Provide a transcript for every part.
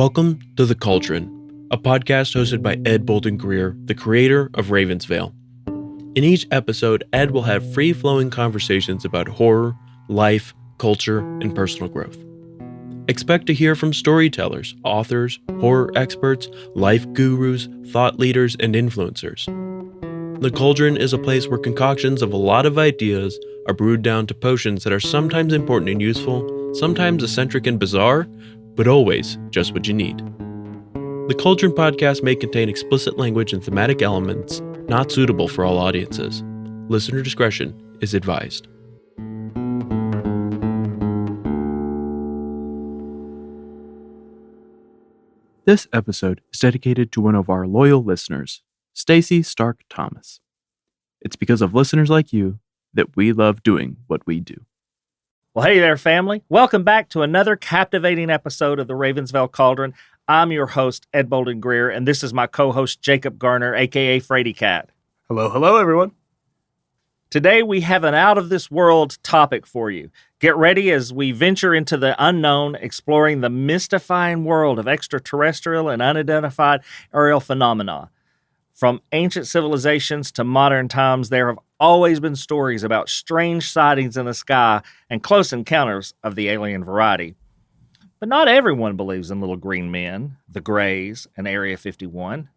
Welcome to The Cauldron, a podcast hosted by Ed Bolden Greer, the creator of Ravens Vail. In each episode, Ed will have free-flowing conversations about horror, life, culture, and personal growth. Expect to hear from storytellers, authors, horror experts, life gurus, thought leaders, and influencers. The Cauldron is a place where concoctions of a lot of ideas are brewed down to potions that are sometimes important and useful, sometimes eccentric and bizarre, but always just what you need. The Cauldron podcast may contain explicit language and thematic elements not suitable for all audiences. Listener discretion is advised. This episode is dedicated to one of our loyal listeners, Stasi Stark Thomas. It's because of listeners like you that we love doing what we do. Well, hey there, family. Welcome back to another captivating episode of the Ravens Vail Cauldron. I'm your host, Ed Bolden Greer, and this is my co-host, Jacob Garner, a.k.a. Frady Cat. Hello, everyone. Today, we have an out-of-this-world topic for you. Get ready as we venture into the unknown, exploring the mystifying world of extraterrestrial and unidentified aerial phenomena. From ancient civilizations to modern times, there have always been stories about strange sightings in the sky and close encounters of the alien variety. But not everyone believes in little green men, the Greys, and Area 51.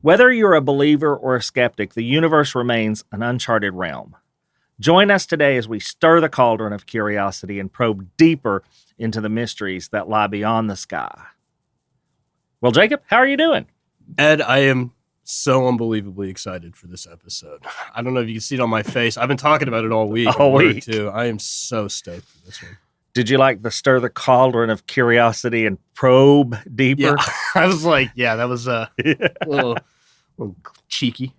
Whether you're a believer or a skeptic, the universe remains an uncharted realm. Join us today as we stir the cauldron of curiosity and probe deeper into the mysteries that lie beyond the sky. Well, Jacob, how are you doing? Ed, I am so unbelievably excited for this episode. I don't know if you can see it on my face. I've been talking about it all week. Too. I am so stoked for this one. Did you like the stir the cauldron of curiosity and probe deeper? Yeah, I was like, yeah, that was a little cheeky.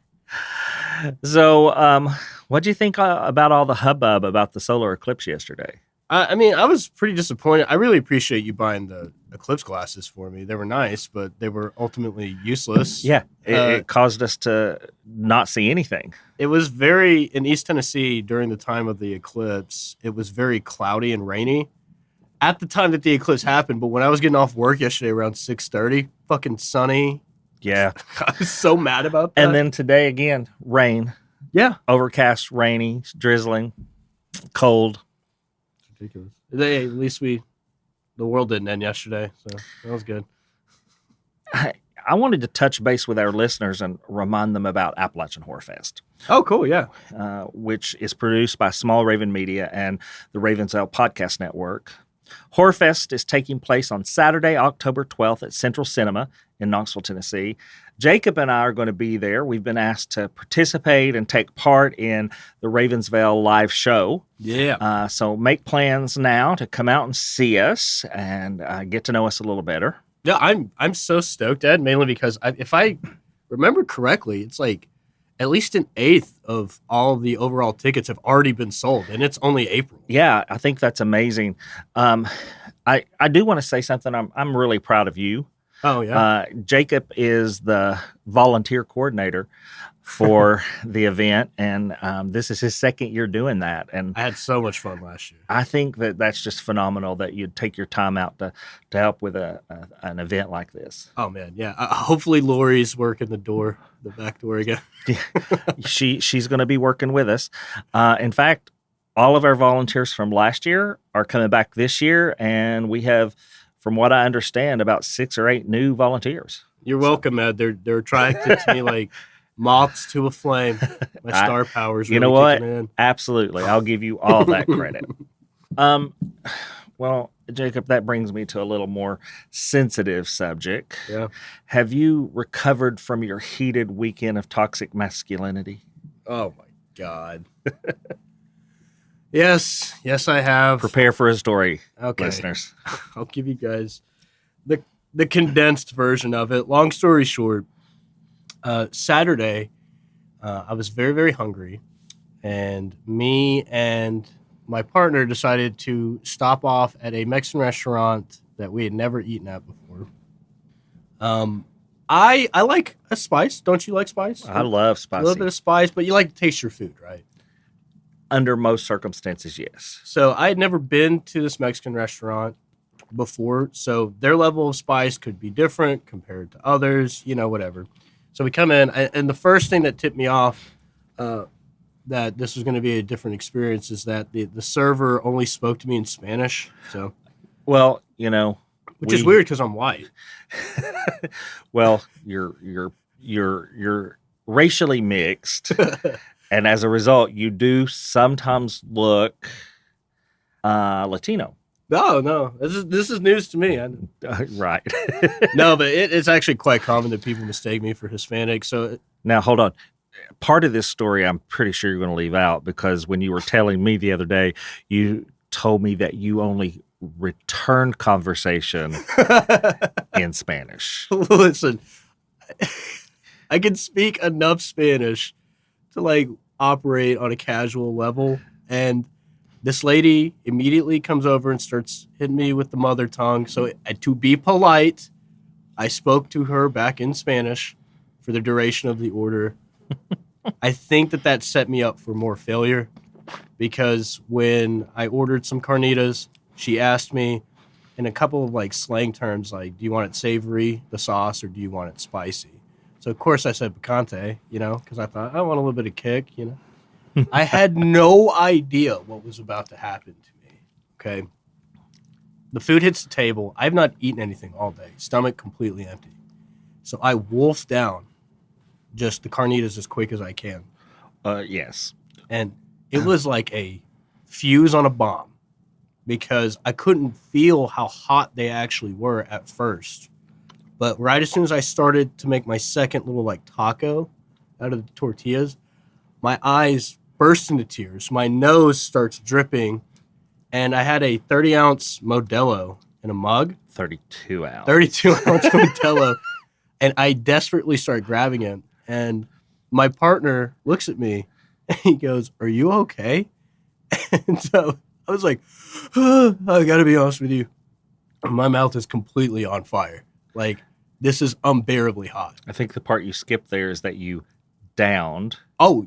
So, what do you think about all the hubbub about the solar eclipse yesterday? I mean, I was pretty disappointed. I really appreciate you buying the eclipse glasses for me. They were nice, but they were ultimately useless. Yeah, it caused us to not see anything. It was in East Tennessee during the time of the eclipse, it was very cloudy and rainy at the time that the eclipse happened. But when I was getting off work yesterday around 6:30, fucking sunny. Yeah. I was so mad about that. And then today again, rain. Yeah. Overcast, rainy, drizzling, cold. Ridiculous. At least the world didn't end yesterday, so that was good. I wanted to touch base with our listeners and remind them about Appalachian HorrorFest. Oh, cool, yeah. Which is produced by Small Raven Media and the Ravens Vail Podcast Network. HorrorFest is taking place on Saturday, October 12th at Central Cinema in Knoxville, Tennessee. Jacob and I are going to be there. We've been asked to participate and take part in the Ravens Vail live show. Yeah. So make plans now to come out and see us and get to know us a little better. Yeah, I'm so stoked, Ed, mainly because if I remember correctly, it's like at least an eighth of all of the overall tickets have already been sold, and it's only April. Yeah, I think that's amazing. I do want to say something. I'm really proud of you. Oh, yeah. Jacob is the volunteer coordinator for the event, and this is his second year doing that. And I had so much fun last year. I think that's just phenomenal that you'd take your time out to help with an event like this. Oh, man, yeah. Hopefully Lori's working the back door again. She's going to be working with us. In fact, all of our volunteers from last year are coming back this year, and we have, from what I understand, about 6 or 8 new volunteers. You're welcome, Ed. They're attracted to me like moths to a flame. My star powers. You know what? Absolutely, I'll give you all that credit. Well, Jacob, that brings me to a little more sensitive subject. Yeah. Have you recovered from your heated weekend of toxic masculinity? Oh my God. Yes, I have. Prepare for a story, okay. Listeners. I'll give you guys the condensed version of it. Long story short, Saturday, I was very, very hungry, and me and my partner decided to stop off at a Mexican restaurant that we had never eaten at before. I like a spice. Don't you like spice? I love spicy. A little bit of spice, but you like to taste your food, right? Under most circumstances, yes. So I had never been to this Mexican restaurant. before, so their level of spice could be different compared to others, whatever. So we come in, and the first thing that tipped me off that this was going to be a different experience is that the server only spoke to me in Spanish. So, Well, which is weird because I'm white. Well, you're racially mixed, and as a result, you do sometimes look Latino. No, this is news to me. Right. No, but it's actually quite common that people mistake me for Hispanic. So Now, hold on. Part of this story, I'm pretty sure you're going to leave out, because when you were telling me the other day, you told me that you only returned conversation in Spanish. Listen, I can speak enough Spanish to operate on a casual level, and this lady immediately comes over and starts hitting me with the mother tongue. So to be polite, I spoke to her back in Spanish for the duration of the order. I think that set me up for more failure, because when I ordered some carnitas, she asked me in a couple of slang terms, do you want it savory, the sauce, or do you want it spicy? So of course I said picante, because I thought I want a little bit of kick, I had no idea what was about to happen to me. Okay. The food hits the table. I've not eaten anything all day. Stomach completely empty. So I wolf down just the carnitas as quick as I can. Yes. And it was like a fuse on a bomb, because I couldn't feel how hot they actually were at first. But right as soon as I started to make my second little taco out of the tortillas, my eyes burst into tears. My nose starts dripping, and I had a 30-ounce Modelo in a mug. 32 ounce. 32-ounce Modelo. And I desperately start grabbing it. And my partner looks at me, and he goes, "Are you okay?" And so I was like, I got to be honest with you. My mouth is completely on fire. This is unbearably hot. I think the part you skipped there is that you downed,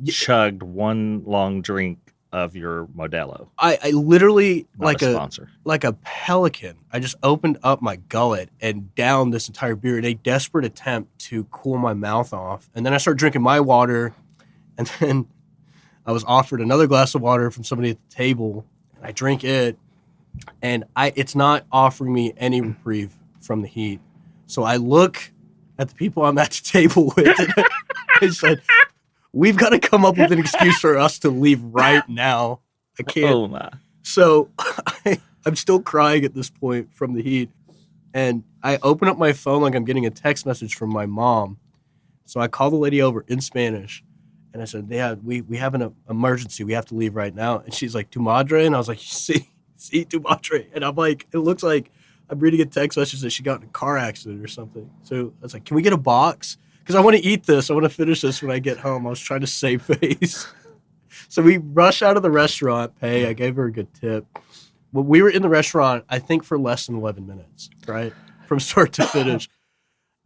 chugged one long drink of your Modelo. I literally, Not a sponsor. Like a pelican, I just opened up my gullet and downed this entire beer in a desperate attempt to cool my mouth off. And then I started drinking my water, and then I was offered another glass of water from somebody at the table, and I drink it, and it's not offering me any reprieve from the heat. So I look at the people I'm at the table with, and I said, "We've got to come up with an excuse for us to leave right now. I can't." Oh my. So I'm still crying at this point from the heat. And I open up my phone like I'm getting a text message from my mom. So I call the lady over in Spanish, and I said, "Yeah, we have an emergency. We have to leave right now." And she's like, "Tu madre?" And I was like, "Sí, tu madre." And I'm like, it looks like I'm reading a text message that she got in a car accident or something. So I was like, "Can we get a box? Because I want to eat this. I want to finish this when I get home." I was trying to save face. So we rush out of the restaurant, pay. I gave her a good tip. But we were in the restaurant, I think, for less than 11 minutes, right? From start to finish.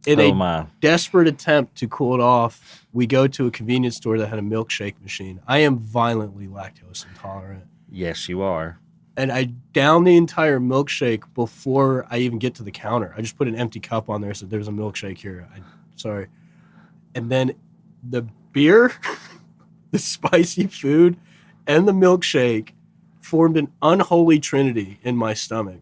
In a desperate attempt to cool it off, we go to a convenience store that had a milkshake machine. I am violently lactose intolerant. Yes, you are. And I down the entire milkshake before I even get to the counter. I just put an empty cup on there, said, "There's a milkshake here. Sorry." And then the beer, the spicy food, and the milkshake formed an unholy trinity in my stomach.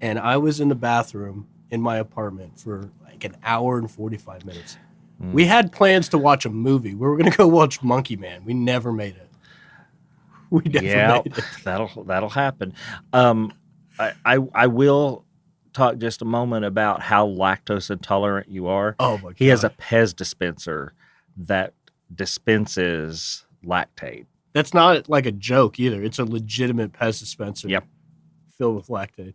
And I was in the bathroom in my apartment for an hour and 45 minutes. We had plans to watch a movie. We were going to go watch Monkey Man. We never made it. We never made it. That'll happen. I will talk just a moment about how lactose intolerant you are. Oh my God. He has a Pez dispenser that dispenses lactate. That's not a joke either. It's a legitimate Pez dispenser. Yep. Filled with lactate.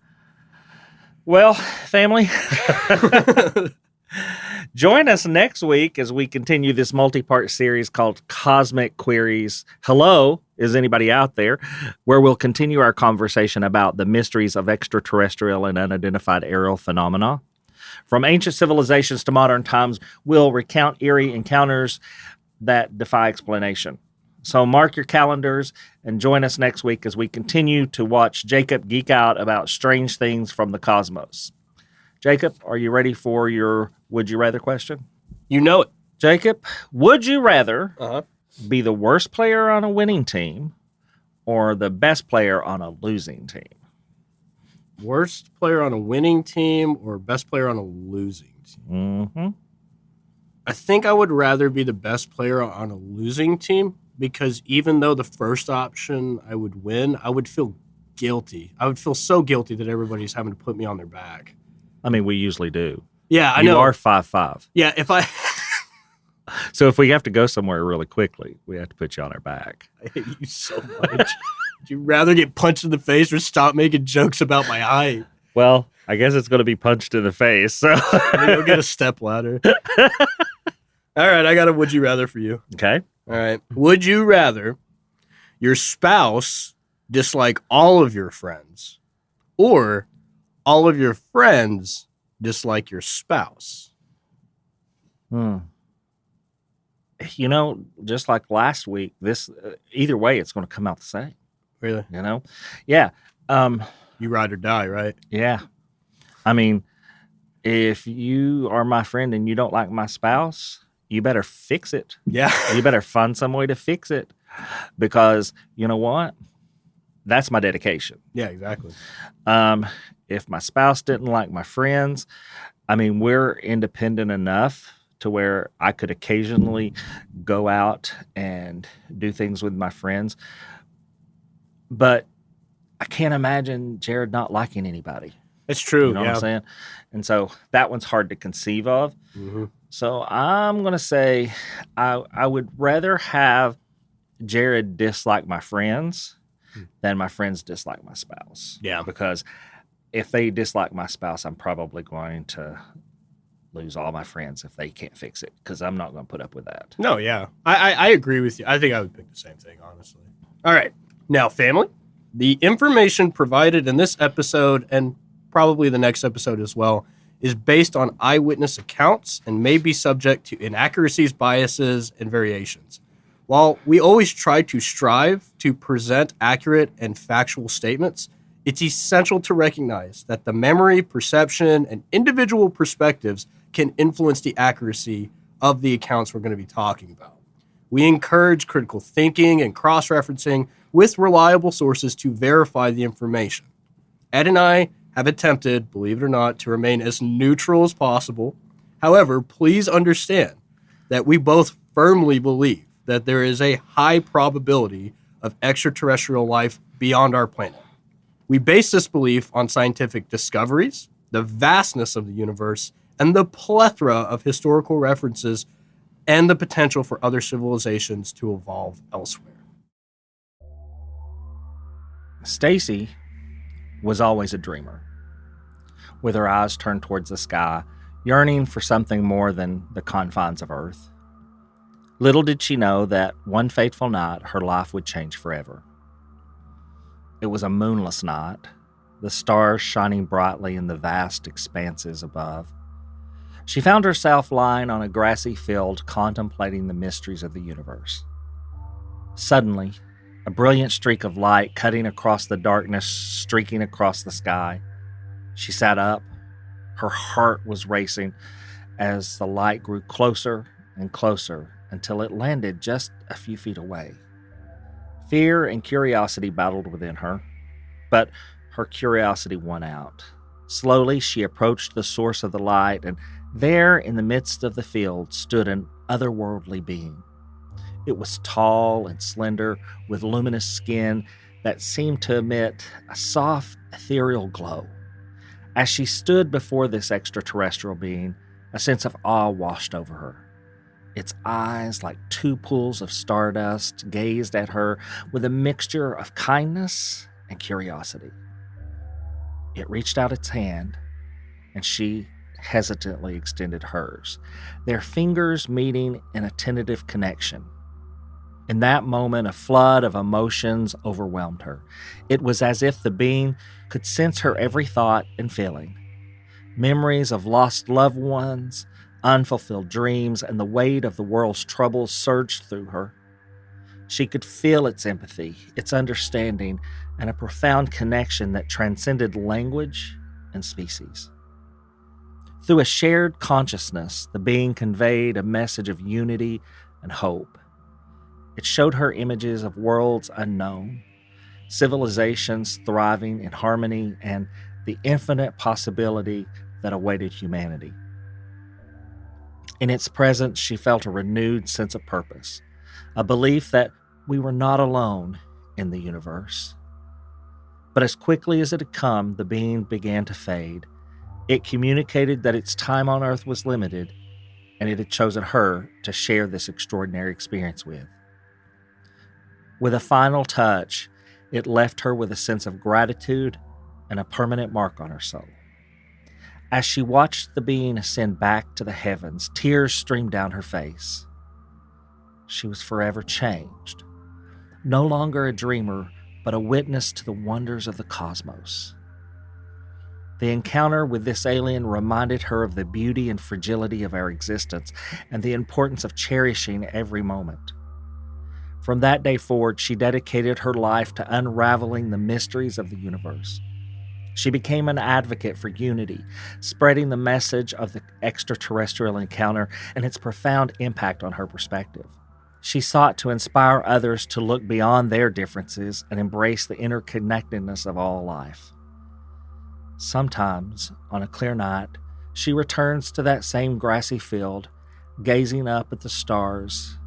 Well, family, join us next week as we continue this multi-part series called Cosmic Queries. Hello, is anybody out there? Where we'll continue our conversation about the mysteries of extraterrestrial and unidentified aerial phenomena. From ancient civilizations to modern times, we'll recount eerie encounters that defy explanation. So mark your calendars and join us next week as we continue to watch Jacob geek out about strange things from the cosmos. Jacob, are you ready for your Would You Rather question? You know it. Jacob, would you rather Uh-huh. be the worst player on a winning team or the best player on a losing team? Worst player on a winning team or best player on a losing team? Mm-hmm. I think I would rather be the best player on a losing team because even though the first option I would win, I would feel guilty. I would feel so guilty that everybody's having to put me on their back. I mean, we usually do. Yeah, I You know. are 5'5". Yeah, if I... So if we have to go somewhere really quickly, we have to put you on our back. I hate you so much. Would you rather get punched in the face or stop making jokes about my height? Well, I guess it's going to be punched in the face. So Let me go get a stepladder. All right, I got a would you rather for you. Okay. All right. Would you rather your spouse dislike all of your friends or all of your friends dislike your spouse? You know, just like last week, this either way, it's going to come out the same. Really? You know? Yeah. You ride or die, right? Yeah. I mean, if you are my friend and you don't like my spouse, you better fix it. Yeah. You better find some way to fix it because you know what? That's my dedication. Yeah, exactly. If my spouse didn't like my friends, I mean, we're independent enough to where I could occasionally go out and do things with my friends. But I can't imagine Jared not liking anybody. It's true. You know what I'm saying? And so that one's hard to conceive of. Mm-hmm. So I'm going to say I would rather have Jared dislike my friends than my friends dislike my spouse. Yeah. Because if they dislike my spouse, I'm probably going to lose all my friends if they can't fix it because I'm not going to put up with that. No, yeah. I agree with you. I think I would pick the same thing, honestly. All right. Now, family, the information provided in this episode and probably the next episode as well is based on eyewitness accounts and may be subject to inaccuracies, biases, and variations. While we always try to strive to present accurate and factual statements, it's essential to recognize that the memory, perception, and individual perspectives can influence the accuracy of the accounts we're going to be talking about. We encourage critical thinking and cross-referencing with reliable sources to verify the information. Ed and I have attempted, believe it or not, to remain as neutral as possible. However, please understand that we both firmly believe that there is a high probability of extraterrestrial life beyond our planet. We base this belief on scientific discoveries, the vastness of the universe, and the plethora of historical references and the potential for other civilizations to evolve elsewhere. Stacy was always a dreamer, with her eyes turned towards the sky, yearning for something more than the confines of Earth. Little did she know that one fateful night her life would change forever. It was a moonless night, the stars shining brightly in the vast expanses above. She found herself lying on a grassy field contemplating the mysteries of the universe. Suddenly, a brilliant streak of light cutting across the darkness, streaking across the sky. She sat up. Her heart was racing as the light grew closer and closer until it landed just a few feet away. Fear and curiosity battled within her, but her curiosity won out. Slowly, she approached the source of the light, and there in the midst of the field stood an otherworldly being. It was tall and slender, with luminous skin that seemed to emit a soft, ethereal glow. As she stood before this extraterrestrial being, a sense of awe washed over her. Its eyes, like two pools of stardust, gazed at her with a mixture of kindness and curiosity. It reached out its hand, and she hesitantly extended hers, their fingers meeting in a tentative connection. In that moment, a flood of emotions overwhelmed her. It was as if the being could sense her every thought and feeling. Memories of lost loved ones, unfulfilled dreams, and the weight of the world's troubles surged through her. She could feel its empathy, its understanding, and a profound connection that transcended language and species. Through a shared consciousness, the being conveyed a message of unity and hope. It showed her images of worlds unknown, civilizations thriving in harmony, and the infinite possibility that awaited humanity. In its presence, she felt a renewed sense of purpose, a belief that we were not alone in the universe. But as quickly as it had come, the being began to fade. It communicated that its time on Earth was limited, and it had chosen her to share this extraordinary experience with. With a final touch, it left her with a sense of gratitude and a permanent mark on her soul. As she watched the being ascend back to the heavens, tears streamed down her face. She was forever changed, no longer a dreamer, but a witness to the wonders of the cosmos. The encounter with this alien reminded her of the beauty and fragility of our existence and the importance of cherishing every moment. From that day forward, she dedicated her life to unraveling the mysteries of the universe. She became an advocate for unity, spreading the message of the extraterrestrial encounter and its profound impact on her perspective. She sought to inspire others to look beyond their differences and embrace the interconnectedness of all life. Sometimes, on a clear night, she returns to that same grassy field, gazing up at the stars,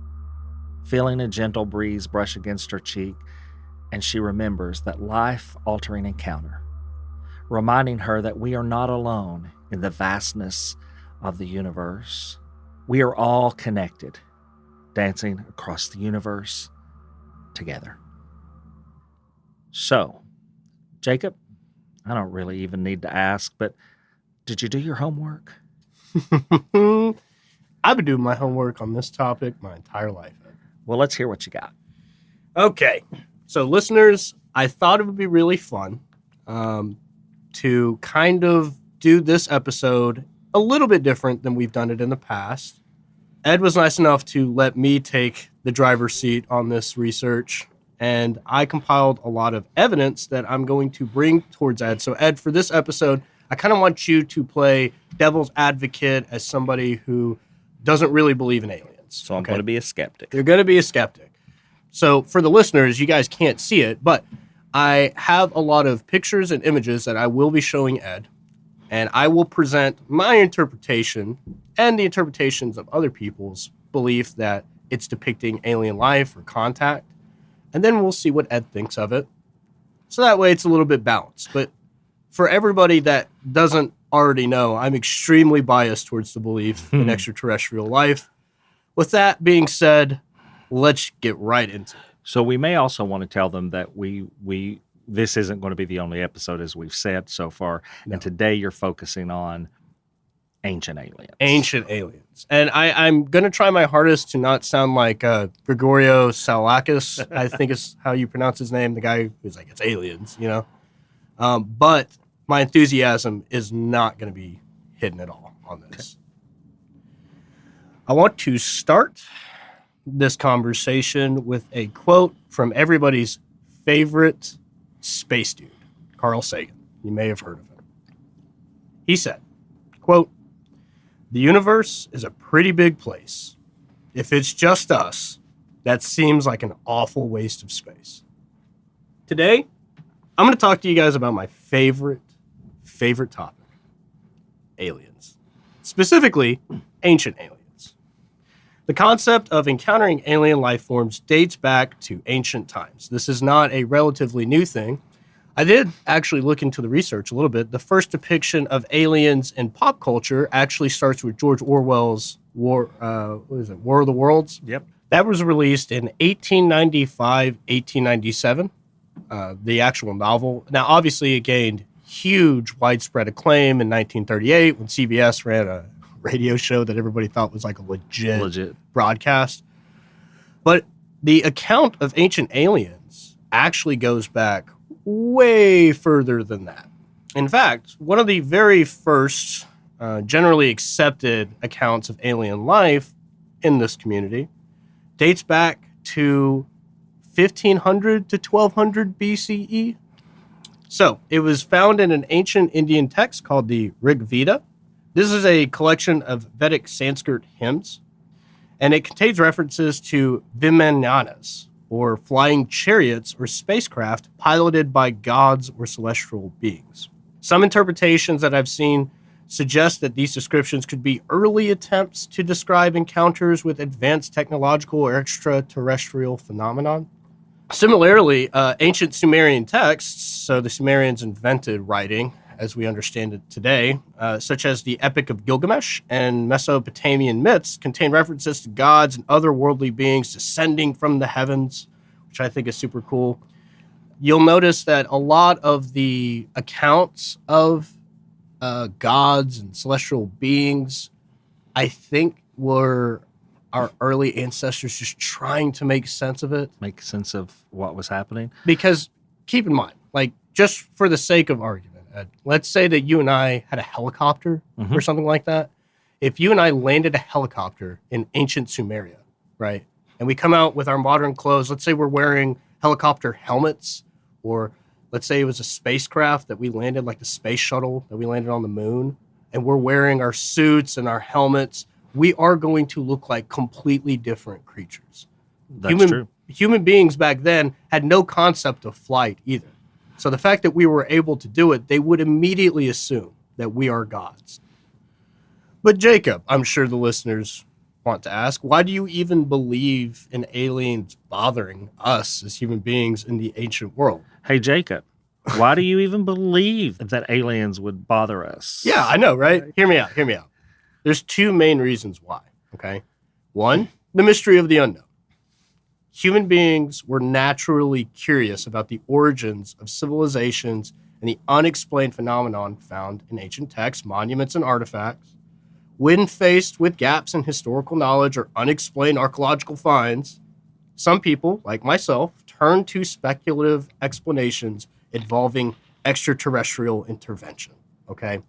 feeling a gentle breeze brush against her cheek, and she remembers that life-altering encounter, reminding her that we are not alone in the vastness of the universe. We are all connected, dancing across the universe together. So, Jacob, I don't really even need to ask, but did you do your homework? I've been doing my homework on this topic my entire life. Well, let's hear what you got. Okay. So, listeners, I thought it would be really fun to kind of do this episode a little bit different than we've done it in the past. Ed was nice enough to let me take the driver's seat on this research, and I compiled a lot of evidence that I'm going to bring towards Ed. So, Ed, for this episode, I kind of want you to play devil's advocate as somebody who doesn't really believe in aliens. So I'm going to be a skeptic. You're going to be a skeptic. So for the listeners, you guys can't see it, but I have a lot of pictures and images that I will be showing Ed, and I will present my interpretation and the interpretations of other people's belief that it's depicting alien life or contact, and then we'll see what Ed thinks of it. So that way it's a little bit balanced. But for everybody that doesn't already know, I'm extremely biased towards the belief in extraterrestrial life. With that being said, let's get right into it. So we may also want to tell them that this isn't going to be the only episode, as we've said so far. No. And today you're focusing on ancient aliens. Ancient aliens. And I'm going to try my hardest to not sound like Gregorio Salakis, I think is how you pronounce his name, the guy who's like, it's aliens, you know? But my enthusiasm is not going to be hidden at all on this. Okay. I want to start this conversation with a quote from everybody's favorite space dude, Carl Sagan. You may have heard of him. He said, quote, "The universe is a pretty big place. If it's just us, that seems like an awful waste of space." Today, I'm going to talk to you guys about my favorite topic, aliens. Specifically, ancient aliens. The concept of encountering alien life forms dates back to ancient times. This is not a relatively new thing. I did actually look into the research a little bit. The first depiction of aliens in pop culture actually starts with George Orwell's War of the Worlds? Yep. That was released in 1895, 1897, the actual novel. Now, obviously, it gained huge widespread acclaim in 1938 when CBS ran a radio show that everybody thought was like a legit broadcast. But the account of ancient aliens actually goes back way further than that. In fact, one of the very first generally accepted accounts of alien life in this community dates back to 1500 to 1200 BCE. So it was found in an ancient Indian text called the Rig Veda. This is a collection of Vedic Sanskrit hymns, and it contains references to Vimananas, or flying chariots or spacecraft piloted by gods or celestial beings. Some interpretations that I've seen suggest that these descriptions could be early attempts to describe encounters with advanced technological or extraterrestrial phenomenon. Similarly, ancient Sumerian texts, so the Sumerians invented writing as we understand it today, such as the Epic of Gilgamesh and Mesopotamian myths, contain references to gods and other worldly beings descending from the heavens, which I think is super cool. You'll notice that a lot of the accounts of gods and celestial beings, I think, were our early ancestors just trying to make sense of it. Make sense of what was happening. Because keep in mind, like, just for the sake of argument, Ed, let's say that you and I had a helicopter or something like that. If you and I landed a helicopter in ancient Sumeria, right, and we come out with our modern clothes, let's say we're wearing helicopter helmets, or let's say it was a spacecraft that we landed, like the space shuttle that we landed on the moon, and we're wearing our suits and our helmets, we are going to look like completely different creatures. That's true. Human beings back then had no concept of flight either. So the fact that we were able to do it, they would immediately assume that we are gods. But Jacob, I'm sure the listeners want to ask, why do you even believe in aliens bothering us as human beings in the ancient world? Hey, Jacob, why do you even believe that aliens would bother us? Yeah, I know, right? Hear me out. There's two main reasons why, okay? One, the mystery of the unknown. Human beings were naturally curious about the origins of civilizations and the unexplained phenomenon found in ancient texts, monuments, and artifacts. When faced with gaps in historical knowledge or unexplained archaeological finds, some people, like myself, turn to speculative explanations involving extraterrestrial intervention, okay?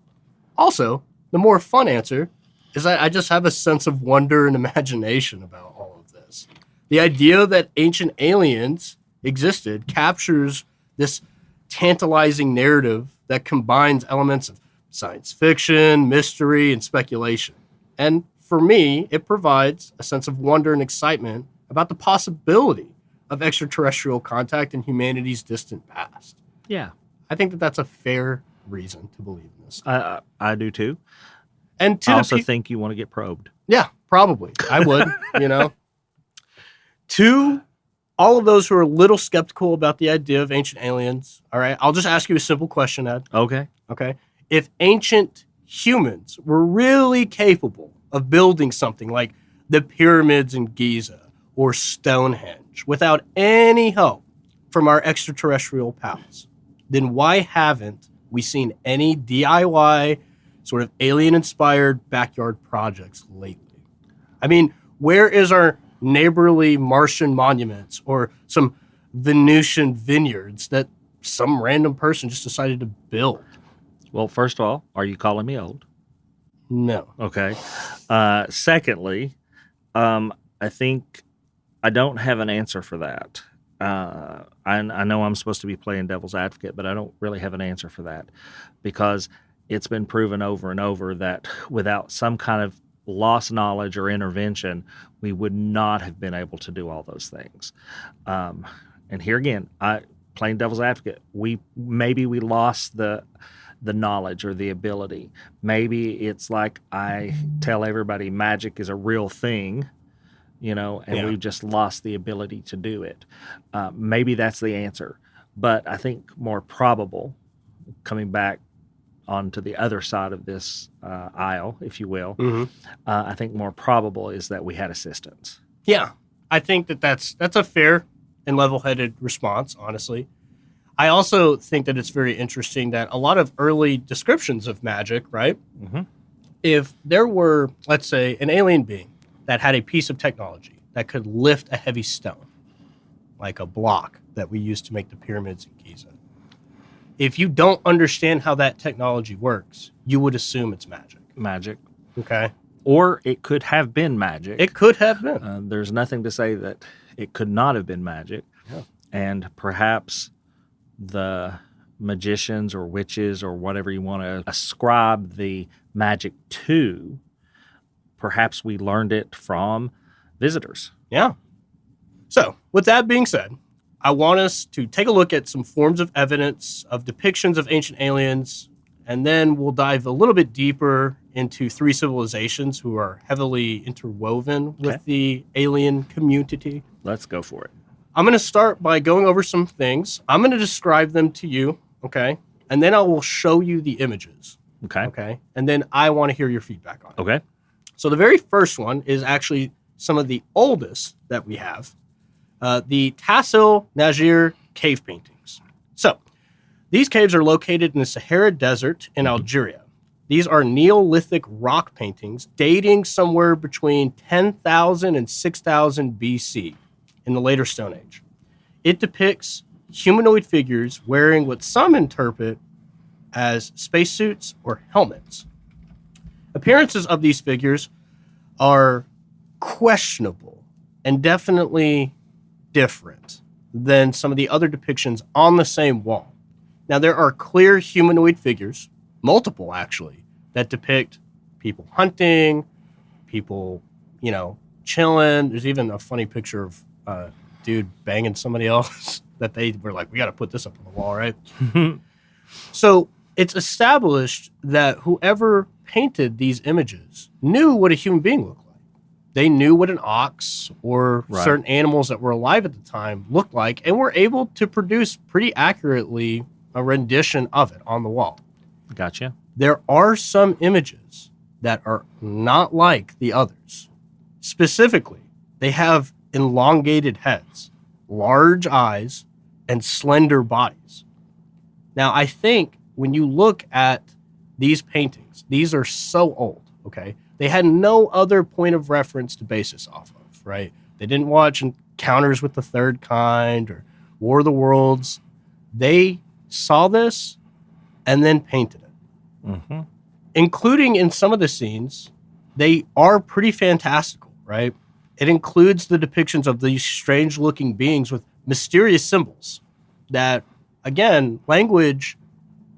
Also, the more fun answer is that I just have a sense of wonder and imagination about all of this. The idea that ancient aliens existed captures this tantalizing narrative that combines elements of science fiction, mystery, and speculation. And for me, it provides a sense of wonder and excitement about the possibility of extraterrestrial contact in humanity's distant past. Yeah. I think that that's a fair reason to believe in this. I do too. And I also think you want to get probed. Yeah, probably. I would, To all of those who are a little skeptical about the idea of ancient aliens, all right, I'll just ask you a simple question, Ed. Okay. If ancient humans were really capable of building something like the pyramids in Giza or Stonehenge without any help from our extraterrestrial pals, then why haven't we seen any DIY sort of alien-inspired backyard projects lately? I mean, where is our neighborly Martian monuments or some Venusian vineyards that some random person just decided to build? Well, first of all, are you calling me old? No. Okay. Secondly, I think I don't have an answer for that. I know I'm supposed to be playing devil's advocate, but I don't really have an answer for that because it's been proven over and over that without some kind of lost knowledge or intervention, we would not have been able to do all those things. And here again, playing devil's advocate, we lost the knowledge or the ability. Maybe it's like I tell everybody magic is a real thing, and we've just lost the ability to do it. Maybe that's the answer. But I think more probable, coming back onto the other side of this aisle, if you will, I think more probable is that we had assistance. Yeah, I think that's a fair and level-headed response, honestly. I also think that it's very interesting that a lot of early descriptions of magic, right? If there were, let's say, an alien being that had a piece of technology that could lift a heavy stone, like a block that we used to make the pyramids in Giza, if you don't understand how that technology works, you would assume it's magic. Magic. Okay. Or it could have been magic. It could have been. There's nothing to say that it could not have been magic. And perhaps the magicians or witches or whatever you want to ascribe the magic to, perhaps we learned it from visitors. Yeah. So, with that being said, I want us to take a look at some forms of evidence of depictions of ancient aliens, and then we'll dive a little bit deeper into three civilizations who are heavily interwoven with the alien community. Let's go for it. I'm going to start by going over some things. I'm going to describe them to you, okay? And then I will show you the images, okay? And then I want to hear your feedback on it. Okay. So the very first one is actually some of the oldest that we have, the Tassil Najir cave paintings. So these caves are located in the Sahara Desert in Algeria. These are Neolithic rock paintings dating somewhere between 10,000 and 6,000 BC in the later Stone Age. It depicts humanoid figures wearing what some interpret as spacesuits or helmets. Appearances of these figures are questionable and definitely different than some of the other depictions on the same wall. Now, there are clear humanoid figures, multiple actually, that depict people hunting, people, chilling. There's even a funny picture of a dude banging somebody else that they were like, we got to put this up on the wall, right? So it's established that whoever painted these images knew what a human being looked like. They knew what an ox or certain animals that were alive at the time looked like, and were able to produce pretty accurately a rendition of it on the wall. Gotcha. There are some images that are not like the others. Specifically, they have elongated heads, large eyes, and slender bodies. Now, I think when you look at these paintings, these are so old, okay? They had no other point of reference to base this off of, right? They didn't watch Encounters with the Third Kind or War of the Worlds. They saw this and then painted it. Including in some of the scenes, they are pretty fantastical, right? It includes the depictions of these strange-looking beings with mysterious symbols that, again, language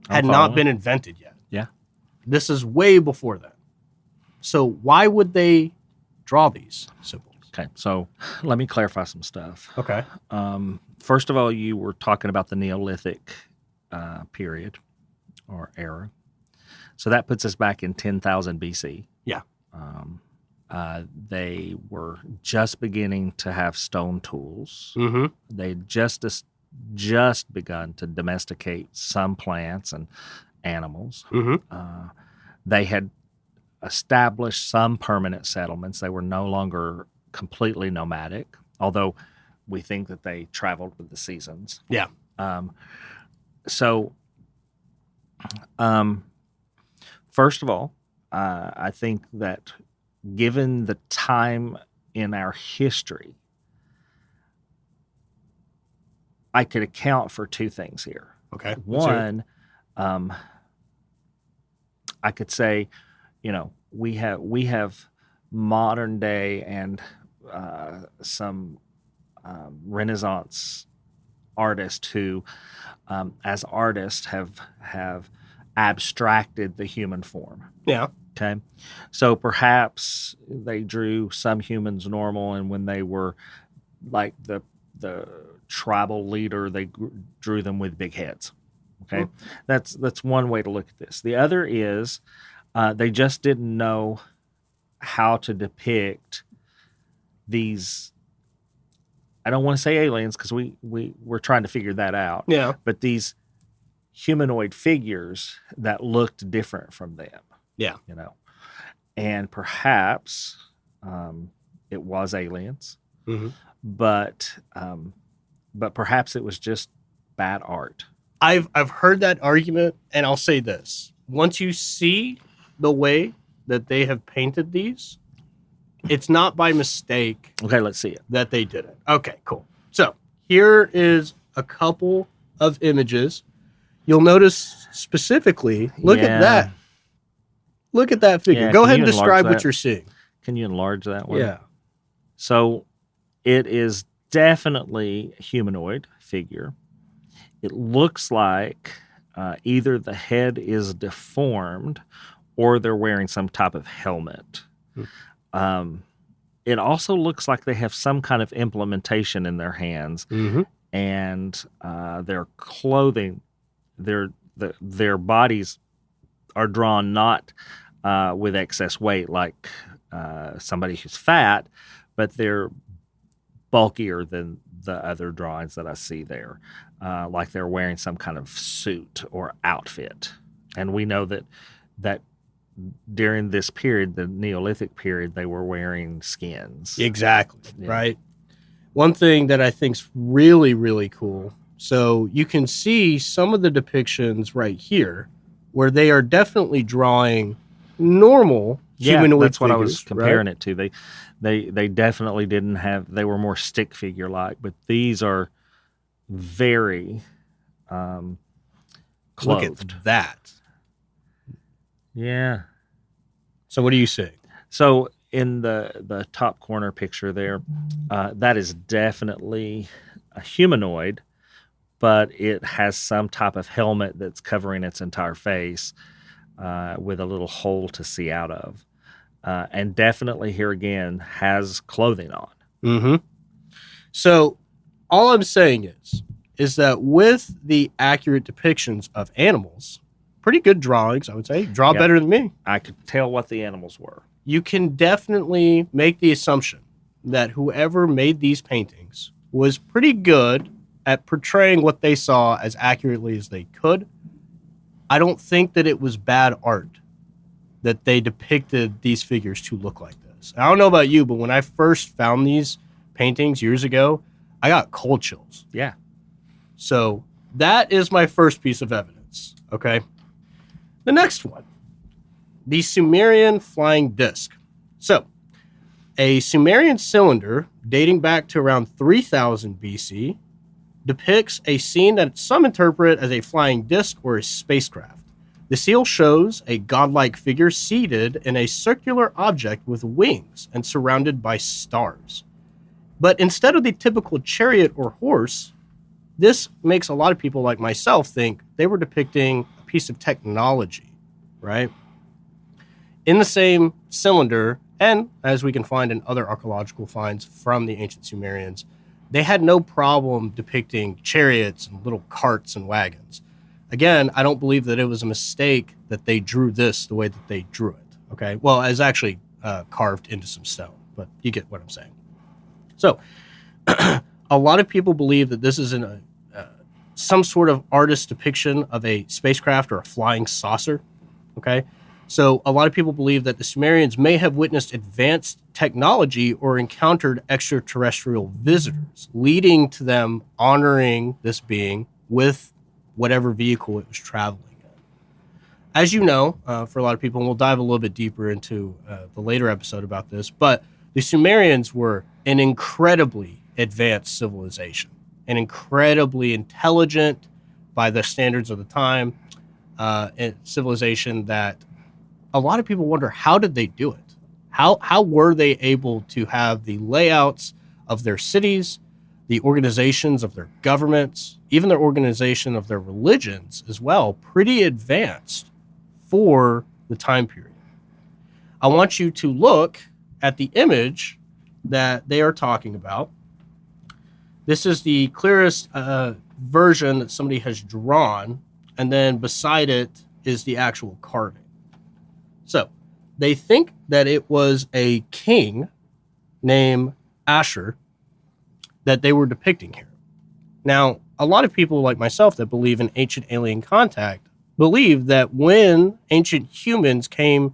had not been invented yet. Yeah. This is way before that. So why would they draw these symbols? Okay, so let me clarify some stuff. Okay. First of all, you were talking about the Neolithic period or era. So that puts us back in 10,000 BC. Yeah. They were just beginning to have stone tools. They just begun to domesticate some plants and animals. They had established some permanent settlements. They were no longer completely nomadic, although we think that they traveled with the seasons. Yeah. First of all, I think that given the time in our history, I could account for two things here. Okay. One, I could say, we have modern day and some Renaissance artists who, as artists, have abstracted the human form. Yeah. Okay. So perhaps they drew some humans normal, and when they were like the tribal leader, they drew them with big heads. Okay. That's one way to look at this. The other is they just didn't know how to depict these. I don't want to say aliens because we're trying to figure that out. Yeah. But these humanoid figures that looked different from them. Yeah. And perhaps it was aliens, but perhaps it was just bad art. I've heard that argument, and I'll say this: once you see the way that they have painted these, it's not by mistake. Okay, let's see it. That they did it. Okay, cool. So here is a couple of images. You'll notice specifically. Look at that. Look at that figure. Yeah, Go ahead and describe what you're seeing. Can you enlarge that one? Yeah. So it is definitely a humanoid figure. It looks like either the head is deformed or they're wearing some type of helmet. It also looks like they have some kind of implementation in their hands, and their clothing, their bodies are drawn not with excess weight like somebody who's fat, but they're bulkier than the other drawings that I see there, like they're wearing some kind of suit or outfit. And we know that during this period, the Neolithic period, they were wearing skins. Exactly, right? One thing that I think's really, really cool, so you can see some of the depictions right here where they are definitely drawing normal humanoid that's what figures, I was comparing right? it to. They definitely didn't have, they were more stick figure like, but these are very clothed. Look at that. Yeah. So what do you say? So in the top corner picture there, that is definitely a humanoid, but it has some type of helmet that's covering its entire face with a little hole to see out of. And definitely here again has clothing on. So all I'm saying is that with the accurate depictions of animals, pretty good drawings, I would say, draw better than me. I could tell what the animals were. You can definitely make the assumption that whoever made these paintings was pretty good at portraying what they saw as accurately as they could. I don't think that it was bad art that they depicted these figures to look like this. I don't know about you, but when I first found these paintings years ago, I got cold chills. Yeah. So that is my first piece of evidence, okay? The next one, the Sumerian flying disc. So, a Sumerian cylinder dating back to around 3000 BC depicts a scene that some interpret as a flying disc or a spacecraft. The seal shows a godlike figure seated in a circular object with wings and surrounded by stars. But instead of the typical chariot or horse, this makes a lot of people like myself think they were depicting a piece of technology, right? In the same cylinder, and as we can find in other archaeological finds from the ancient Sumerians, they had no problem depicting chariots and little carts and wagons. Again, I don't believe that it was a mistake that they drew this the way that they drew it, okay? Well, it's actually carved into some stone, but you get what I'm saying. So, a lot of people believe that this is some sort of artist depiction of a spacecraft or a flying saucer, okay? So a lot of people believe that the Sumerians may have witnessed advanced technology or encountered extraterrestrial visitors, leading to them honoring this being with whatever vehicle it was traveling in. As you know, for a lot of people, and we'll dive a little bit deeper into the later episode about this, but the Sumerians were an incredibly advanced civilization, an incredibly intelligent by the standards of the time, civilization that a lot of people wonder, how did they do it? How were they able to have the layouts of their cities, the organizations of their governments, even their organization of their religions as well, pretty advanced for the time period? I want you to look at the image that they are talking about. This is the clearest version that somebody has drawn, and then beside it is the actual carving. So they think that it was a king named Asher that they were depicting here. Now, a lot of people like myself that believe in ancient alien contact believe that when ancient humans came,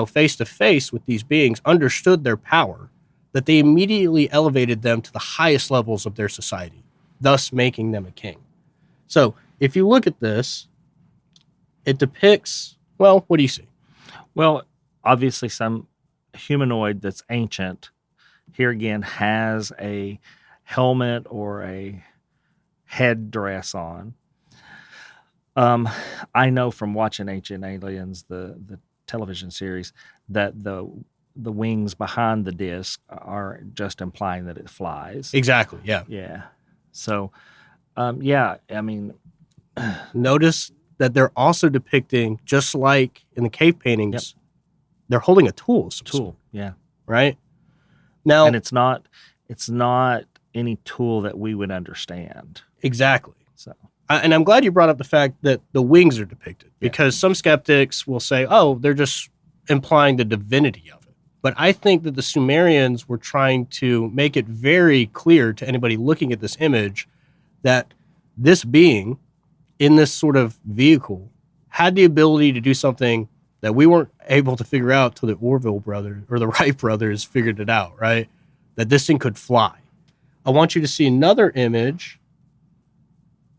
face to face with these beings, understood their power, that they immediately elevated them to the highest levels of their society, thus making them a king. So if you look at this, it depicts, well, what do you see? Well, obviously some humanoid that's ancient, here again, has a helmet or a headdress on. I know from watching Ancient Aliens, the television series, that the the wings behind the disc are just implying that it flies. Exactly. Yeah. Yeah. So, yeah, I mean, Notice that they're also depicting, just like in the cave paintings, they're holding a tool. Of some tool. sort, Yeah. right? Now, And it's not any tool that we would understand. exactly. So, And I'm glad you brought up the fact that the wings are depicted, because some skeptics will say, oh, they're just implying the divinity of it. But I think that the Sumerians were trying to make it very clear to anybody looking at this image that this being in this sort of vehicle had the ability to do something that we weren't able to figure out till the Orville brothers or the Wright brothers figured it out, right? That this thing could fly. I want you to see another image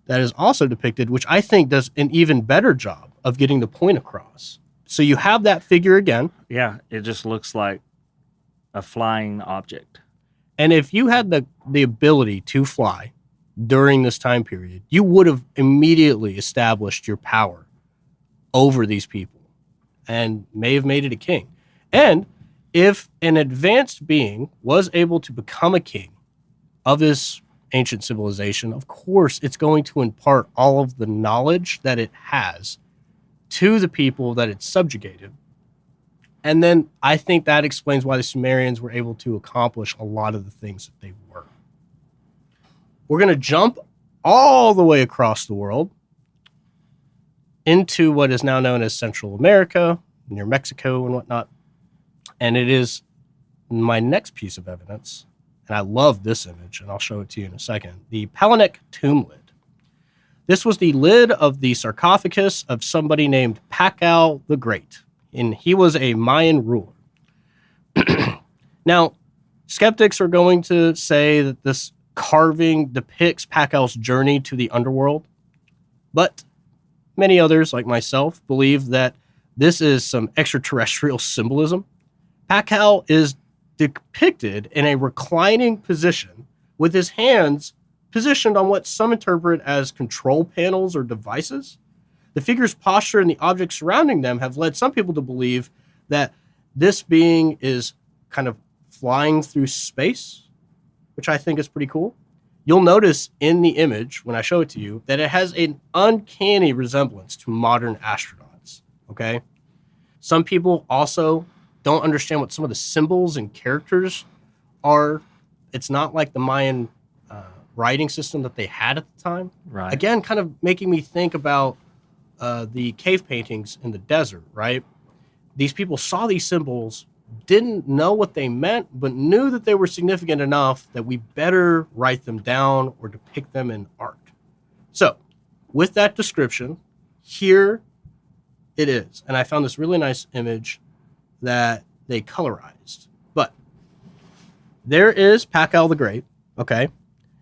that is also depicted, which I think does an even better job of getting the point across. So you have that figure again. yeah, it just looks like a flying object. And if you had the ability to fly during this time period, you would have immediately established your power over these people and may have made it a king. And if an advanced being was able to become a king of this ancient civilization, of course, it's going to impart all of the knowledge that it has to the people that it's subjugated. And then I think that explains why the Sumerians were able to accomplish a lot of the things that they were. We're going to jump all the way across the world into what is now known as Central America, near Mexico and whatnot. And it is my next piece of evidence, and I love this image, and I'll show it to you in a second, the Palinec tomb lid. This was the lid of the sarcophagus of somebody named Pacal the Great, and he was a Mayan ruler. Now, skeptics are going to say that this carving depicts Pacal's journey to the underworld, but many others, like myself, believe that this is some extraterrestrial symbolism. Pacal is depicted in a reclining position with his hands positioned on what some interpret as control panels or devices. The figure's posture and the objects surrounding them have led some people to believe that this being is kind of flying through space, which I think is pretty cool. You'll notice in the image, when I show it to you, that it has an uncanny resemblance to modern astronauts, okay? Some people also don't understand what some of the symbols and characters are. It's not like the Mayan writing system that they had at the time. Right. Again, kind of making me think about the cave paintings in the desert, right? These people saw these symbols, didn't know what they meant, but knew that they were significant enough that we better write them down or depict them in art. So, with that description, here it is. And I found this really nice image that they colorized. But there is Pacal the Great, okay?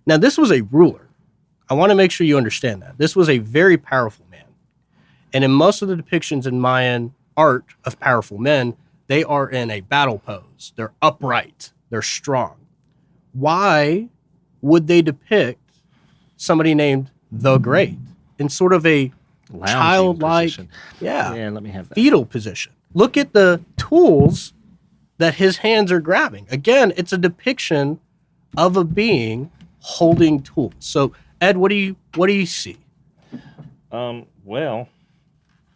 Now, this was a ruler. I want to make sure you understand that. This was a very powerful man. And in most of the depictions in Mayan art of powerful men, they are in a battle pose. They're upright. They're strong. Why would they depict somebody named the Great in sort of a Lounging childlike, position. yeah, Let me have that. fetal position? Look at the tools that his hands are grabbing. Again, it's a depiction of a being holding tools. So, Ed, what do you see? Well,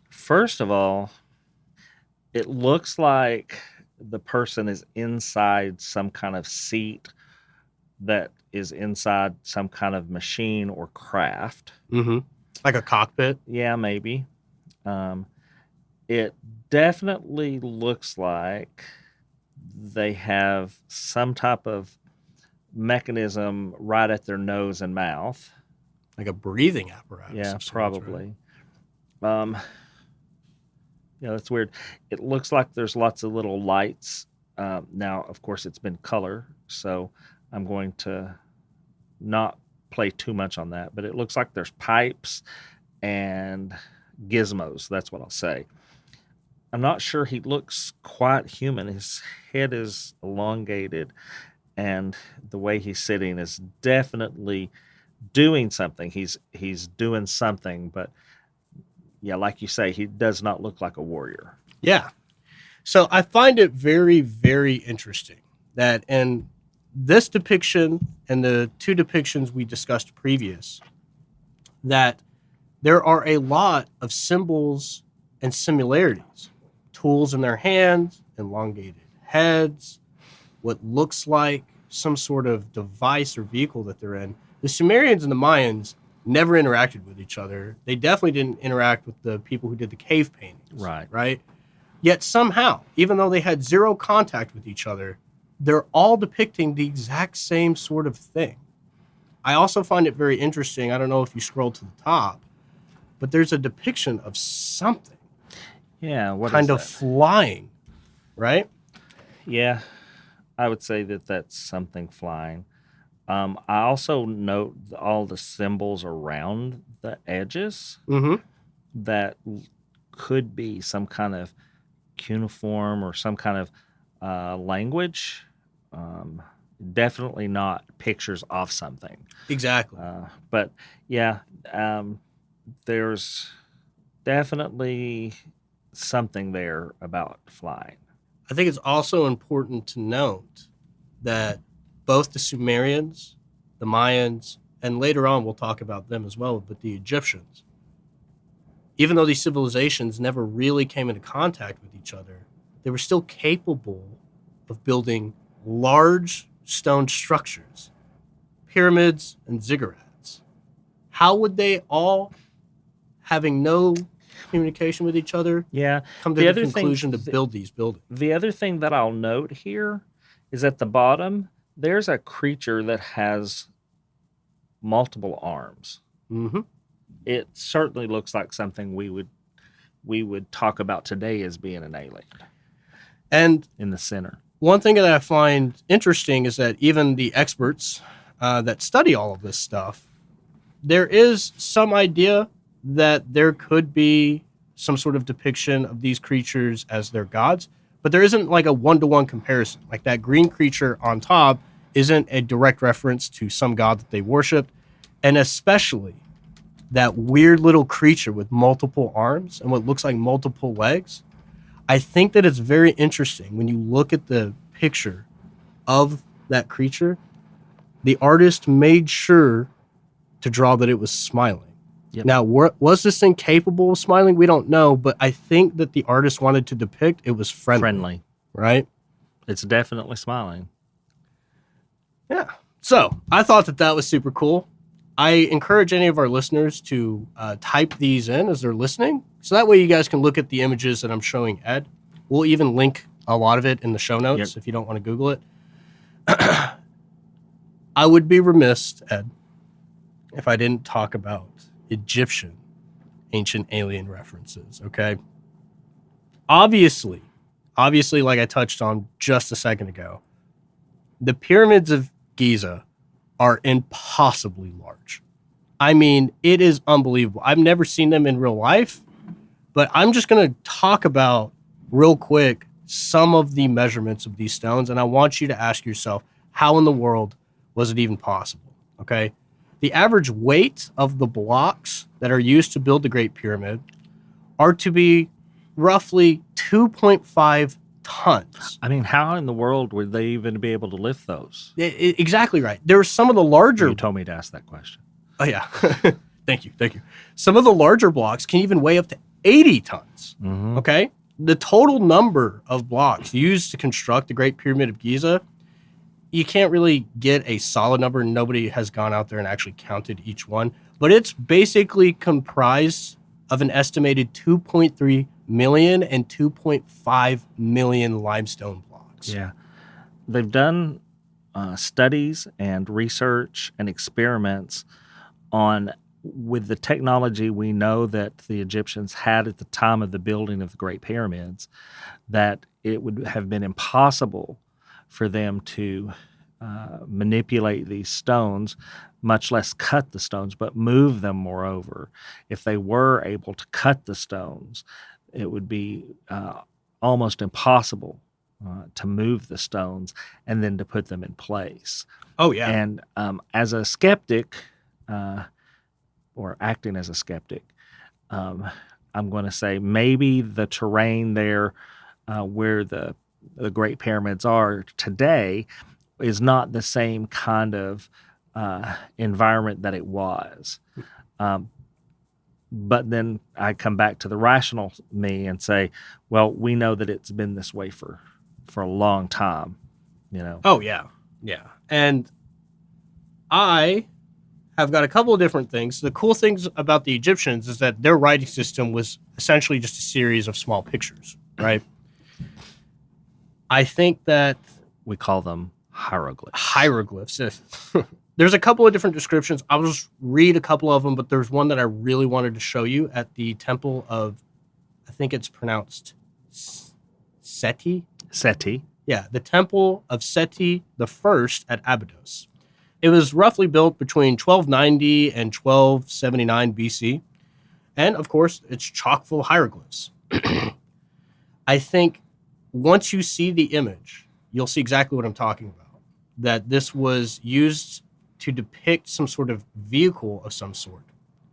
first of all, it looks like the person is inside some kind of seat that is inside some kind of machine or craft. Mm-hmm. Like a cockpit? Yeah, maybe. It definitely looks like they have some type of mechanism right at their nose and mouth. Like a breathing apparatus. Yeah, of sorts, probably. right? Yeah, that's weird. It looks like there's lots of little lights. Now, of course, it's been color, so I'm going to not play too much on that. But it looks like there's pipes and gizmos. That's what I'll say. I'm not sure he looks quite human. His head is elongated, and the way he's sitting is definitely doing something. He's doing something, but yeah, like you say, he does not look like a warrior. Yeah. So I find it very, very interesting that in this depiction and the two depictions we discussed previous, that there are a lot of symbols and similarities. Tools in their hands, elongated heads, what looks like some sort of device or vehicle that they're in. The Sumerians and the Mayans never interacted with each other. They definitely didn't interact with the people who did the cave paintings. Right? Yet somehow, even though they had zero contact with each other, they're all depicting the exact same sort of thing. I also find it very interesting. I don't know if you scroll to the top, but there's a depiction of something. Yeah, what kind is of that? flying, right? Yeah, I would say that that's something flying. I also note all the symbols around the edges Mm-hmm. that could be some kind of cuneiform or some kind of language. Definitely not pictures of something. Exactly. But yeah, there's definitely something there about flying. I think it's also important to note that both the Sumerians, the Mayans, and later on we'll talk about them as well, but the Egyptians, even though these civilizations never really came into contact with each other, they were still capable of building large stone structures, pyramids and ziggurats. How would they all, having no communication with each other, Yeah. come to the conclusion to build these buildings? The other thing that I'll note here is at the bottom, there's a creature that has multiple arms. Mm-hmm. It certainly looks like something we would talk about today as being an alien. And in the center. One thing that I find interesting is that even the experts that study all of this stuff, there is some idea that there could be some sort of depiction of these creatures as their gods, but there isn't like a one-to-one comparison. Like that green creature on top isn't a direct reference to some god that they worshipped, and especially that weird little creature with multiple arms and what looks like multiple legs. I think that it's very interesting when you look at the picture of that creature, the artist made sure to draw that it was smiling. Yep. Now, was this thing capable of smiling? We don't know, but I think that the artist wanted to depict it was friendly. Right? It's definitely smiling. Yeah. So I thought that was super cool. I encourage any of our listeners to type these in as they're listening. So that way you guys can look at the images that I'm showing Ed. We'll even link a lot of it in the show notes if you don't want to Google it. I would be remiss, Ed, if I didn't talk about Egyptian ancient alien references, okay? Obviously, like I touched on just a second ago, the pyramids of Giza are impossibly large. I mean, it is unbelievable. I've never seen them in real life, but I'm just going to talk about real quick some of the measurements of these stones, and I want you to ask yourself, how in the world was it even possible? Okay? The average weight of the blocks that are used to build the Great Pyramid are to be roughly 2.5 tons. I mean, how in the world would they even be able to lift those? Exactly right. There are some of the larger... You told me to ask that question. Oh, yeah. Thank you. Some of the larger blocks can even weigh up to 80 tons. Mm-hmm. Okay? The total number of blocks used to construct the Great Pyramid of Giza, you can't really get a solid number. Nobody has gone out there and actually counted each one. But it's basically comprised of an estimated 2.3 million and 2.5 million limestone blocks. Yeah. They've done studies and research and experiments on, with the technology we know that the Egyptians had at the time of the building of the Great Pyramids, that it would have been impossible for them to manipulate these stones, much less cut the stones, but move them. Moreover, if they were able to cut the stones, it would be almost impossible to move the stones and then to put them in place. Oh, yeah. And as a skeptic, or acting as a skeptic, I'm going to say maybe the terrain there where the Great Pyramids are today is not the same kind of environment that it was. But then I come back to the rational me and say, well, we know that it's been this way for a long time, you know. Oh, yeah. Yeah. And I have got a couple of different things. The cool things about the Egyptians is that their writing system was essentially just a series of small pictures, right? I think that We call them hieroglyphs. hieroglyphs. There's a couple of different descriptions. I'll just read a couple of them, but there's one that I really wanted to show you at the temple of, I think it's pronounced Seti. Seti. Yeah, the temple of Seti the First at Abydos. It was roughly built between 1290 and 1279 BC. And of course, it's chock full of hieroglyphs. I think once you see the image, you'll see exactly what I'm talking about. That this was used to depict some sort of vehicle of some sort.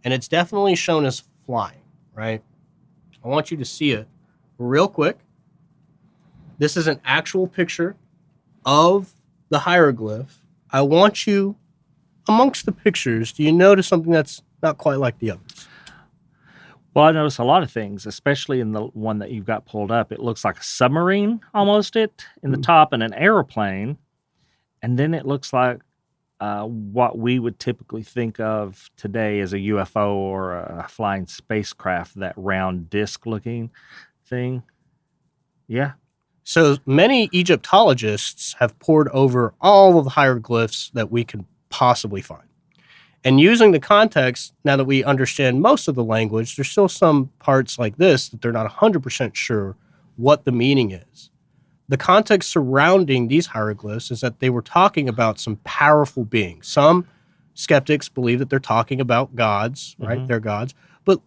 And it's definitely shown as flying, right? I want you to see it real quick. This is an actual picture of the hieroglyph. I want you, amongst the pictures, do you notice something that's not quite like the others? Well, I notice a lot of things, especially in the one that you've got pulled up. It looks like a submarine, almost in the top, and an airplane. And then it looks like what we would typically think of today as a UFO or a flying spacecraft, that round disc-looking thing. Yeah. So many Egyptologists have pored over all of the hieroglyphs that we can possibly find. And using the context, now that we understand most of the language, there's still some parts like this that they're not 100% sure what the meaning is. The context surrounding these hieroglyphs is that they were talking about some powerful beings. Some skeptics believe that they're talking about gods, right? Mhm. They're gods. But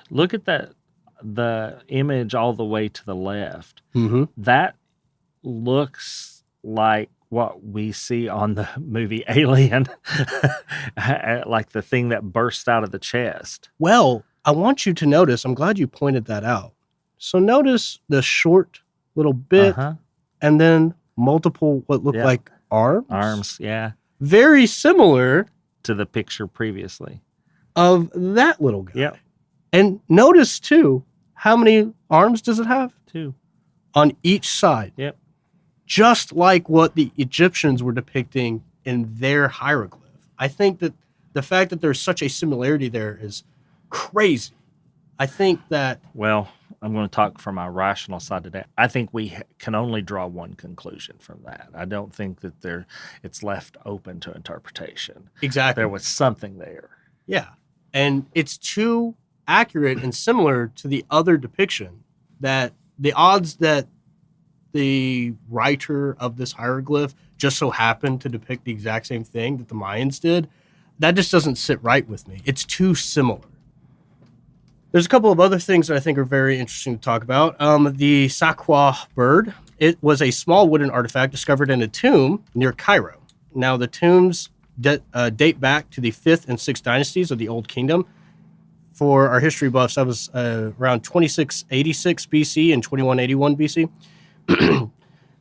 Look at the image all the way to the left. mhm. That looks like what we see on the movie Alien, like the thing that bursts out of the chest. Well, I want you to notice, I'm glad you pointed that out. So notice the short little bit Uh-huh. and then multiple what look Yeah. like arms. Arms, yeah, Very similar to the picture previously. of that little guy. Yep. And notice too, how many arms does it have? Too. On each side. Yep. Just like what the Egyptians were depicting in their hieroglyph. I think that the fact that there's such a similarity there is crazy. I think that Well, I'm going to talk from my rational side today. I think we can only draw one conclusion from that. I don't think that it's left open to interpretation. exactly. There was something there. Yeah. And it's too accurate and similar to the other depiction that the odds that the writer of this hieroglyph just so happened to depict the exact same thing that the Mayans did, that just doesn't sit right with me. It's too similar. There's a couple of other things that I think are very interesting to talk about. The Sakwa bird. It was a small wooden artifact discovered in a tomb near Cairo. Now, the tombs date back to the 5th and 6th dynasties of the Old Kingdom. For our history buffs, that was around 2686 BC and 2181 BC.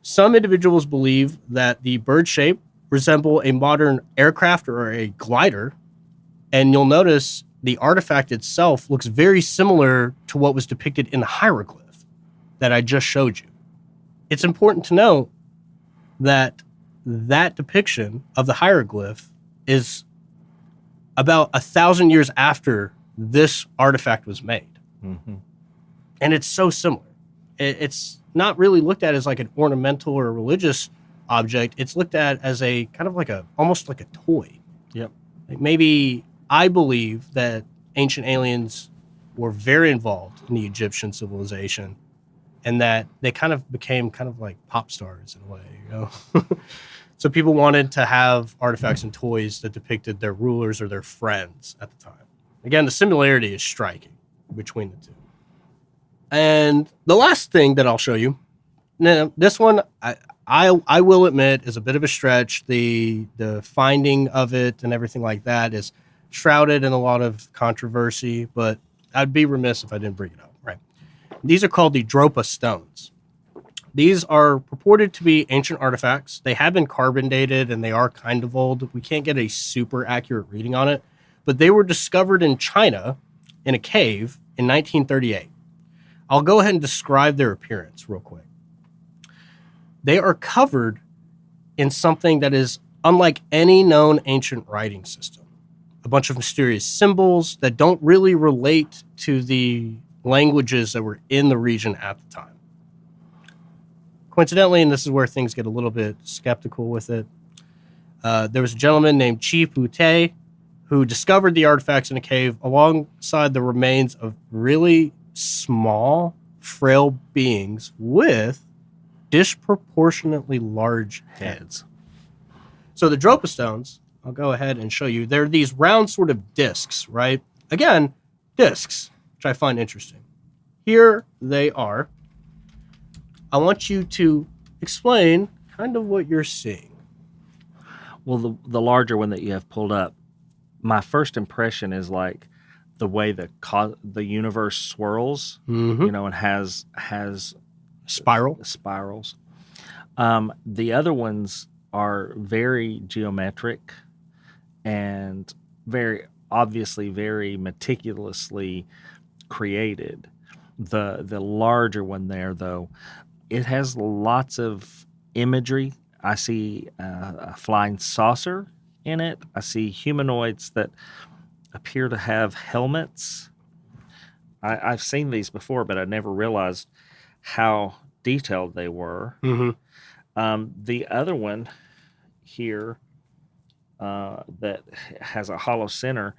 Some individuals believe that the bird shape resemble a modern aircraft or a glider, and you'll notice the artifact itself looks very similar to what was depicted in the hieroglyph that I just showed you. It's important to note that that depiction of the hieroglyph is about 1,000 years after this artifact was made. Mm-hmm. And it's so similar. It's not really looked at as like an ornamental or a religious object. It's looked at as a kind of like almost like a toy. Yep. Like maybe I believe that ancient aliens were very involved in the Egyptian civilization and that they kind of became kind of like pop stars in a way, you know? So people wanted to have artifacts and toys that depicted their rulers or their friends at the time. Again, the similarity is striking between the two. And the last thing that I'll show you, now this one I will admit is a bit of a stretch. The finding of it and everything like that is shrouded in a lot of controversy, but I'd be remiss if I didn't bring it up, right? These are called the Dropa stones. These are purported to be ancient artifacts. They have been carbon dated and they are kind of old. We can't get a super accurate reading on it, but they were discovered in China in a cave in 1938. I'll go ahead and describe their appearance real quick. They are covered in something that is unlike any known ancient writing system. A bunch of mysterious symbols that don't really relate to the languages that were in the region at the time. Coincidentally, and this is where things get a little bit skeptical with it, there was a gentleman named Chi Pu-te who discovered the artifacts in a cave alongside the remains of really small, frail beings with disproportionately large heads. So the Dropa stones, I'll go ahead and show you. They're these round sort of discs, right? Again, discs, which I find interesting. Here they are. I want you to explain kind of what you're seeing. Well, the larger one that you have pulled up, my first impression is like the way the universe swirls, Mm-hmm. and has Spirals. The other ones are very geometric and very obviously very meticulously created. The larger one there, though, it has lots of imagery. I see a flying saucer in it. I see humanoids that appear to have helmets. I've seen these before, but I never realized how detailed they were. Mm-hmm. The other one here that has a hollow center,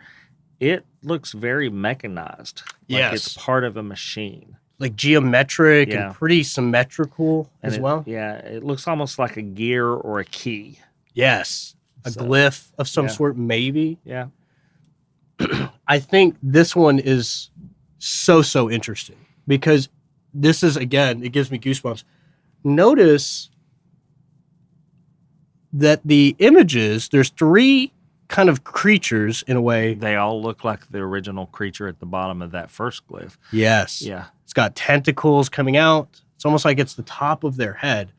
it looks very mechanized. Like it's part of a machine. Like geometric Yeah. and pretty symmetrical And as it- well. Yeah, it looks almost like a gear or a key. Yes. A So, glyph of some yeah. sort, maybe. Yeah. I think this one is so interesting because this is, again, it gives me goosebumps. Notice that the images, there's three kind of creatures in a way. They all look like the original creature at the bottom of that first glyph. Yes. Yeah. It's got tentacles coming out. It's almost like it's the top of their head.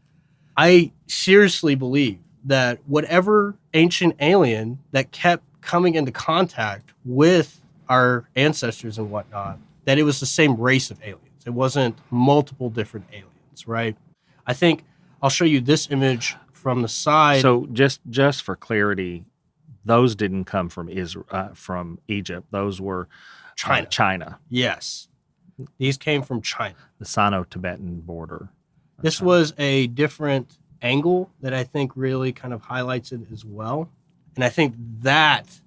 I seriously believe that whatever ancient alien that kept coming into contact with our ancestors and whatnot, that it was the same race of aliens. It wasn't multiple different aliens, right? I think I'll show you this image from the side. So just for clarity, those didn't come from from Egypt. Those were China. China, Yes. These came from China. the Sino-Tibetan border. This was a different angle that I think really kind of highlights it as well. And I think that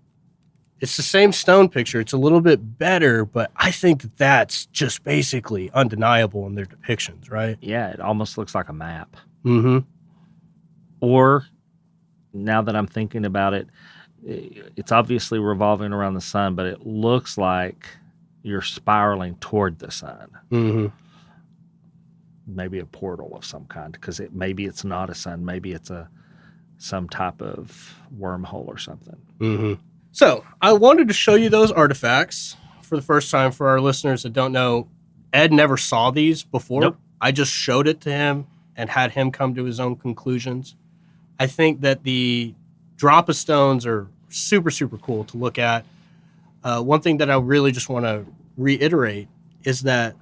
it's the same stone picture. It's a little bit better, but I think that that's just basically undeniable in their depictions, right? Yeah, it almost looks like a map. Mm-hmm. Or, now that I'm thinking about it, it's obviously revolving around the sun, but it looks like you're spiraling toward the sun. Mm-hmm. Maybe a portal of some kind, because maybe it's not a sun. Maybe it's some type of wormhole or something. Mm-hmm. So I wanted to show you those artifacts for the first time for our listeners that don't know. Ed never saw these before. Nope. I just showed it to him and had him come to his own conclusions. I think that the Dropa stones are super cool to look at. One thing that I really just want to reiterate is that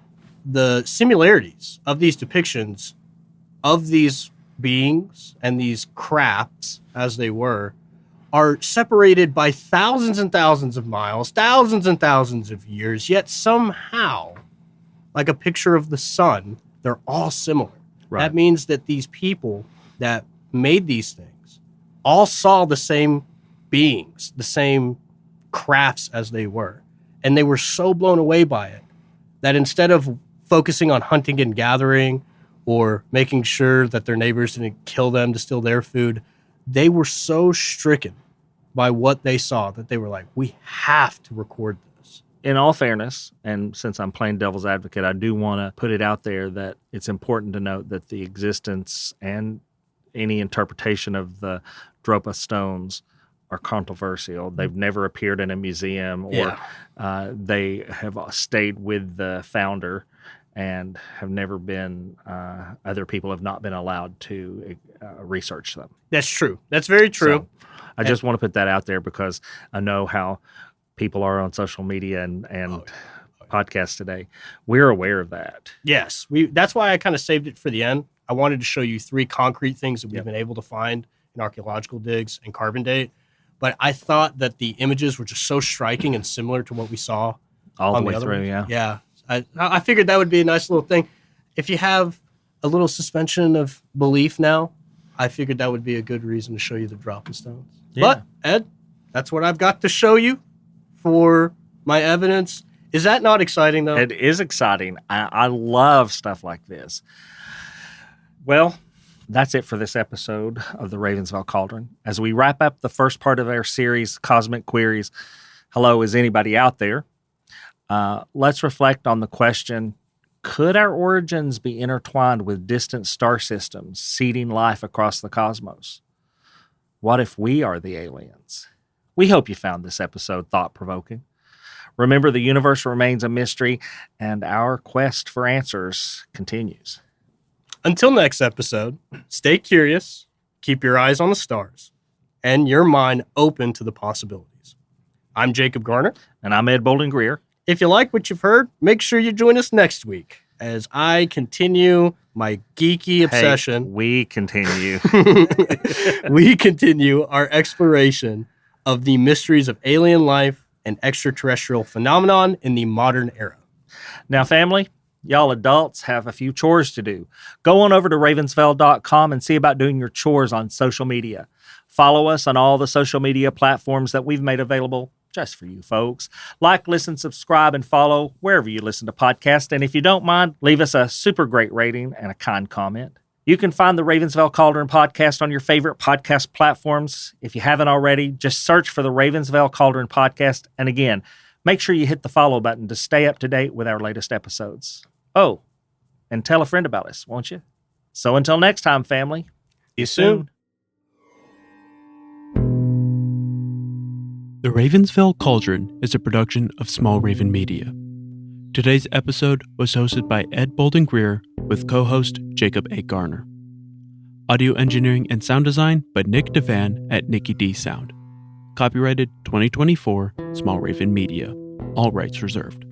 the similarities of these depictions of these beings and these crafts, as they were, are separated by thousands and thousands of miles, thousands and thousands of years, yet somehow, like a picture of the sun, they're all similar. Right. That means that these people that made these things all saw the same beings, the same crafts as they were. And they were so blown away by it that instead of focusing on hunting and gathering or making sure that their neighbors didn't kill them to steal their food, they were so stricken by what they saw that they were like, we have to record this. In all fairness, and since I'm playing devil's advocate, I do want to put it out there that it's important to note that the existence and any interpretation of the Dropa stones are controversial. They've never appeared in a museum, or they have stayed with the founder, and have never been, other people have not been allowed to research them. That's true. That's very true. So I just want to put that out there because I know how people are on social media and podcasts today. We're aware of that. Yes. That's why I kind of saved it for the end. I wanted to show you 3 concrete things that we've been able to find in archaeological digs and carbon date. But I thought that the images were just so striking and similar to what we saw All on the way other through, ones. yeah. Yeah. I figured that would be a nice little thing. If you have a little suspension of belief now, I figured that would be a good reason to show you the dropping stones. Yeah. But, Ed, that's what I've got to show you for my evidence. Is that not exciting, though? It is exciting. I love stuff like this. Well, that's it for this episode of the Ravens Vail Cauldron. As we wrap up the first part of our series, Cosmic Queries, hello, is anybody out there? Let's reflect on the question, could our origins be intertwined with distant star systems seeding life across the cosmos? What if we are the aliens? We hope you found this episode thought-provoking. Remember, the universe remains a mystery, and our quest for answers continues. Until next episode, stay curious, keep your eyes on the stars, and your mind open to the possibilities. I'm Jacob Garner. And I'm Ed Bolden Greer. If you like what you've heard, make sure you join us next week as I continue my geeky obsession. Hey, we continue. We continue our exploration of the mysteries of alien life and extraterrestrial phenomenon in the modern era. Now, family, y'all adults have a few chores to do. Go on over to ravensvail.com and see about doing your chores on social media. Follow us on all the social media platforms that we've made available just for you folks. Like, listen, subscribe, and follow wherever you listen to podcasts. And if you don't mind, leave us a super great rating and a kind comment. You can find the Ravens Vail Cauldron podcast on your favorite podcast platforms. If you haven't already, just search for the Ravens Vail Cauldron podcast. And again, make sure you hit the follow button to stay up to date with our latest episodes. Oh, and tell a friend about us, won't you? So until next time, family. See you soon. The Ravens Vail Cauldron is a production of Small Raven Media. Today's episode was hosted by Ed Bolden Greer with co-host Jacob A. Garner. Audio engineering and sound design by Nick Devan at Nicky D Sound. Copyrighted 2024, Small Raven Media. All rights reserved.